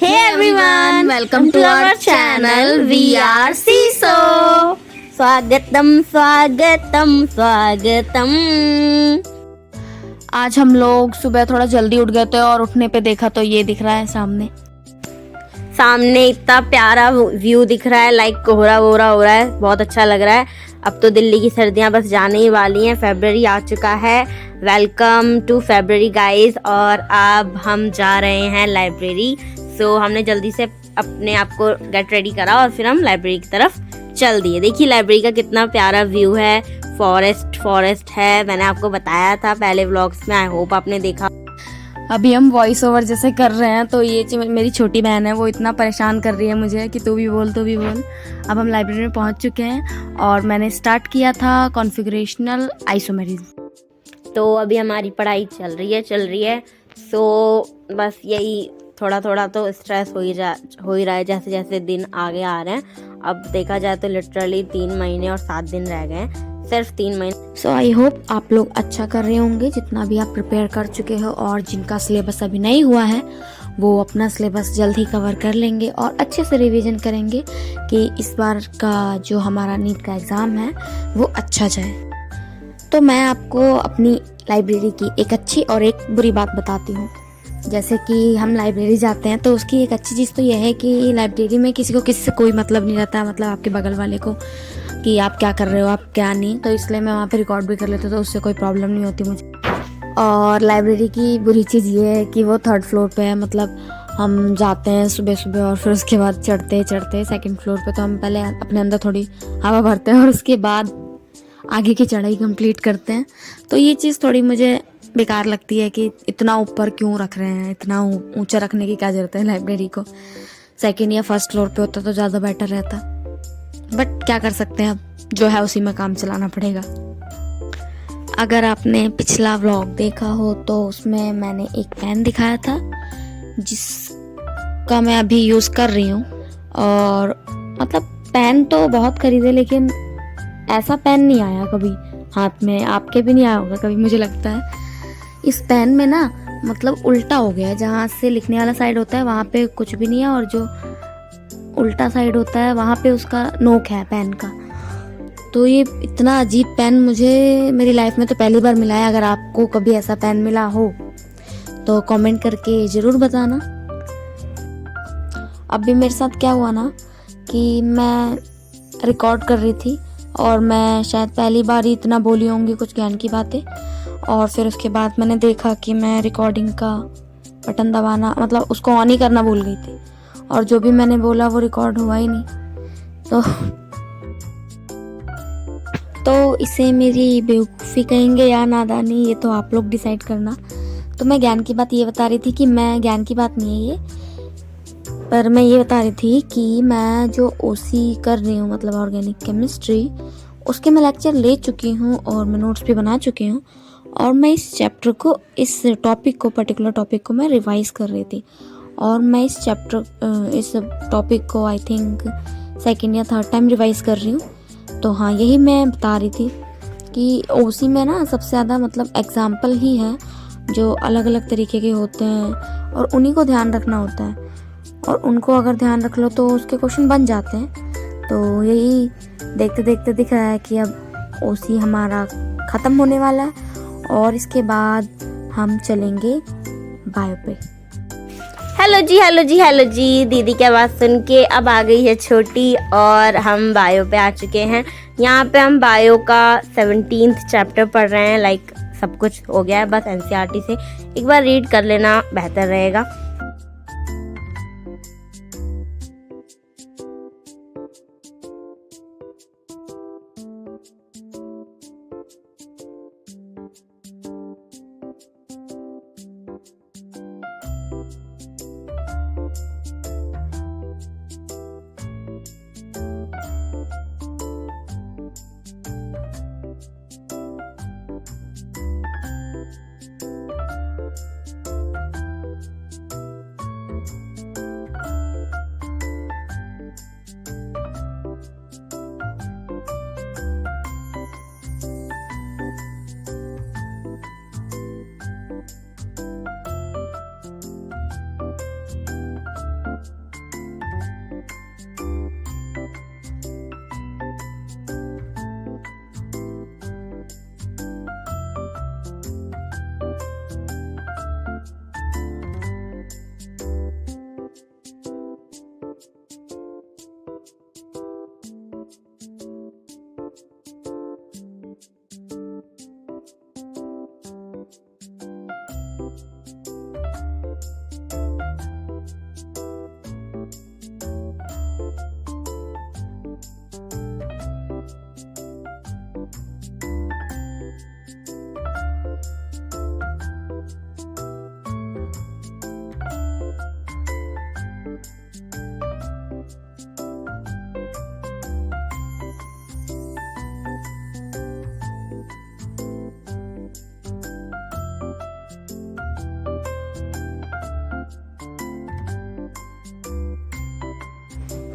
Hey everyone, welcome to our channel VR CISO. स्वागतम स्वागतम स्वागतम। आज हम लोग सुबह थोड़ा जल्दी उठ गए थे और उठने पे देखा तो ये दिख रहा है सामने इतना प्यारा व्यू दिख रहा है, लाइक कोहरा वोहरा हो रहा है, बहुत अच्छा लग रहा है। अब तो दिल्ली की सर्दियां बस जाने ही वाली हैं, फरवरी आ चुका है। Welcome to February guys. और अब हम जा रहे हैं लाइब्रेरी। सो हमने जल्दी से अपने आप को गेट रेडी करा और फिर हम लाइब्रेरी की तरफ चल दिए। देखिए लाइब्रेरी का कितना प्यारा व्यू है, फॉरेस्ट है। मैंने आपको बताया था पहले व्लॉग्स में, आई होप आपने देखा। अभी हम वॉइस ओवर जैसे कर रहे हैं तो ये मेरी छोटी बहन है, वो इतना परेशान कर रही है मुझे कि तू भी बोल। अब हम लाइब्रेरी में पहुंच चुके हैं और मैंने स्टार्ट किया था कॉन्फ़िगरेशनल आइसोमेरिज्म। तो अभी हमारी पढ़ाई चल रही है। सो बस यही थोड़ा तो स्ट्रेस हो ही रहा है जैसे जैसे दिन आगे आ रहे हैं। अब देखा जाए तो लिटरली 3 महीने और 7 दिन रह गए हैं, सिर्फ 3 महीने। सो आई होप आप लोग अच्छा कर रहे होंगे जितना भी आप प्रिपेयर कर चुके हो, और जिनका सिलेबस अभी नहीं हुआ है वो अपना सिलेबस जल्द ही कवर कर लेंगे और अच्छे से रिवीजन करेंगे कि इस बार का जो हमारा नीट का एग्ज़ाम है वो अच्छा जाए। तो मैं आपको अपनी लाइब्रेरी की एक अच्छी और एक बुरी बात बताती हूँ। जैसे कि हम लाइब्रेरी जाते हैं तो उसकी एक अच्छी चीज़ तो यह है कि लाइब्रेरी में किसी से कोई मतलब नहीं रहता है, मतलब आपके बगल वाले को कि आप क्या कर रहे हो, आप क्या नहीं। तो इसलिए मैं वहाँ पे रिकॉर्ड भी कर लेती हूँ, तो उससे कोई प्रॉब्लम नहीं होती मुझे। और लाइब्रेरी की बुरी चीज़ ये है कि वो 3rd फ्लोर पे है, मतलब हम जाते हैं सुबह और फिर उसके बाद चढ़ते 2nd फ्लोर पे, तो हम पहले अपने अंदर थोड़ी हवा भरते हैं और उसके बाद आगे की चढ़ाई कंप्लीट करते हैं। तो ये चीज़ थोड़ी मुझे बेकार लगती है कि इतना ऊपर क्यों रख रहे हैं, इतना ऊंचा रखने की क्या ज़रूरत है लाइब्रेरी को। 2nd या 1st फ्लोर पे होता तो ज़्यादा बेटर रहता, बट क्या कर सकते हैं, अब जो है उसी में काम चलाना पड़ेगा। अगर आपने पिछला व्लॉग देखा हो तो उसमें मैंने एक पेन दिखाया था जिसका मैं अभी यूज़ कर रही हूँ। और मतलब पेन तो बहुत खरीदे लेकिन ऐसा पेन नहीं आया कभी हाथ में, आपके भी नहीं आया होगा कभी मुझे लगता है। इस पेन में ना मतलब उल्टा हो गया है, जहाँ से लिखने वाला साइड होता है वहाँ पे कुछ भी नहीं है और जो उल्टा साइड होता है वहाँ पे उसका नोक है पेन का। तो ये इतना अजीब पेन मुझे मेरी लाइफ में तो पहली बार मिला है। अगर आपको कभी ऐसा पेन मिला हो तो कमेंट करके ज़रूर बताना। अभी मेरे साथ क्या हुआ ना कि मैं रिकॉर्ड कर रही थी और मैं शायद पहली बार ही इतना बोली होंगी कुछ ज्ञान की बातें, और फिर उसके बाद मैंने देखा कि मैं रिकॉर्डिंग का बटन दबाना मतलब उसको ऑन ही करना भूल गई थी, और जो भी मैंने बोला वो रिकॉर्ड हुआ ही नहीं। तो इसे मेरी बेवकूफ़ी कहेंगे या नादानी, ये तो आप लोग डिसाइड करना। तो मैं ज्ञान की बात ये बता रही थी कि मैं ज्ञान की बात नहीं है ये, पर मैं ये बता रही थी कि मैं जो ओसी कर रही हूँ मतलब ऑर्गेनिक केमिस्ट्री, उसके मैं लेक्चर ले चुकी हूँ और मैं नोट्स भी बना चुकी हूँ। और मैं इस चैप्टर को, इस पर्टिकुलर टॉपिक को मैं रिवाइज़ कर रही थी। और मैं इस टॉपिक को आई थिंक 2nd या 3rd टाइम रिवाइज़ कर रही हूँ। तो हाँ, यही मैं बता रही थी कि ओसी में ना सबसे ज़्यादा मतलब एग्जाम्पल ही है जो अलग अलग तरीके के होते हैं और उन्हीं को ध्यान रखना होता है, और उनको अगर ध्यान रख लो तो उसके क्वेश्चन बन जाते हैं। तो यही देखते देखते दिख रहा है कि अब ओसी हमारा ख़त्म होने वाला है और इसके बाद हम चलेंगे बायो पे। हेलो जी, दीदी की आवाज़ सुन के अब आ गई है छोटी और हम बायो पे आ चुके हैं। यहाँ पे हम बायो का 17th चैप्टर पढ़ रहे हैं। लाइक सब कुछ हो गया है, बस एनसीईआरटी से एक बार रीड कर लेना बेहतर रहेगा।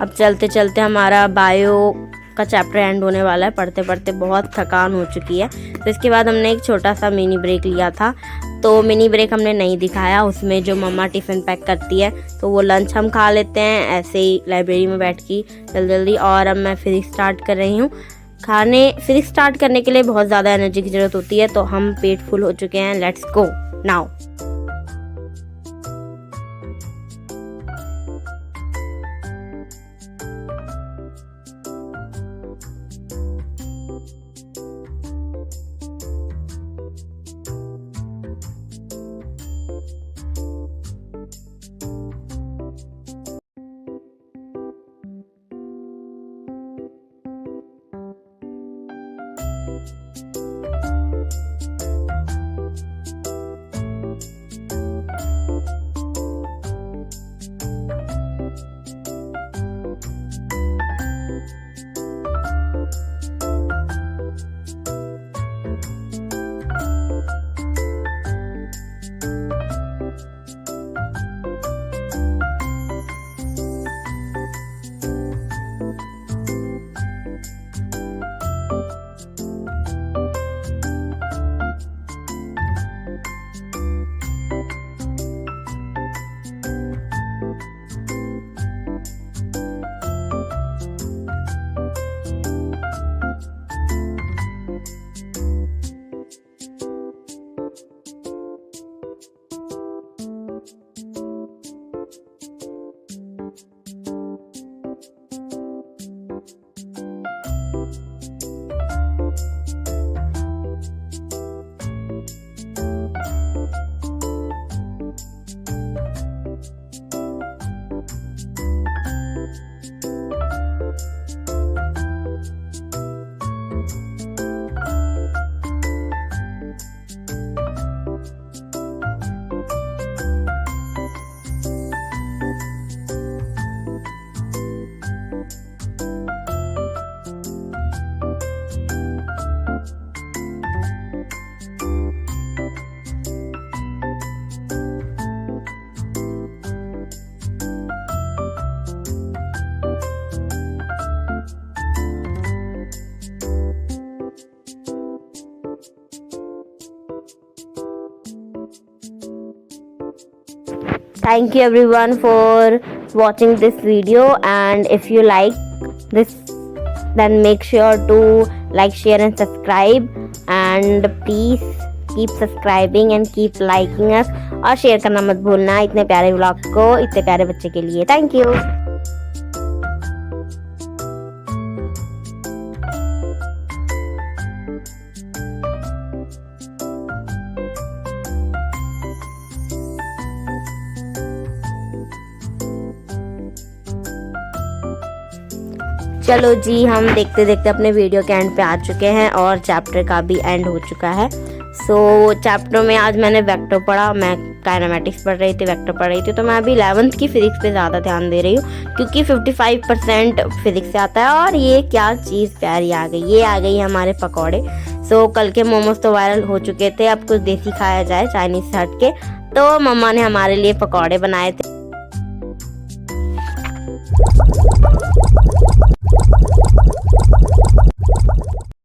अब चलते चलते हमारा बायो का चैप्टर एंड होने वाला है। पढ़ते पढ़ते बहुत थकान हो चुकी है। तो इसके बाद हमने एक छोटा सा मिनी ब्रेक लिया था। तो मिनी ब्रेक हमने नहीं दिखाया, उसमें जो मम्मा टिफ़िन पैक करती है तो वो लंच हम खा लेते हैं ऐसे ही लाइब्रेरी में बैठ के जल्दी जल्दी। और अब मैं फिर स्टार्ट कर रही हूँ खाने। फिर स्टार्ट करने के लिए बहुत ज़्यादा एनर्जी की ज़रूरत होती है, तो हम पेट फुल हो चुके हैं। Let's go now. Thank you everyone for watching this video, and if you like this then make sure to like, share and subscribe, and please keep subscribing and keep liking us और share करना मत भूलना इतने प्यारे vlog को इतने प्यारे बच्चे के लिए। Thank you. चलो जी, हम देखते देखते अपने वीडियो के एंड पे आ चुके हैं और चैप्टर का भी एंड हो चुका है। सो चैप्टर में आज मैंने वेक्टर पढ़ा, मैं काइनेमेटिक्स पढ़ रही थी, वेक्टर पढ़ रही थी। तो मैं अभी 11th की फिजिक्स पे ज़्यादा ध्यान दे रही हूँ क्योंकि 55% फिजिक्स से आता है। और ये क्या चीज़ प्यारी आ गई, ये आ गई हमारे पकौड़े। सो कल के मोमोज तो वायरल हो चुके थे, अब कुछ देसी खाया जाए चाइनीज से हट के। तो मम्मा ने हमारे लिए पकौड़े बनाए थे।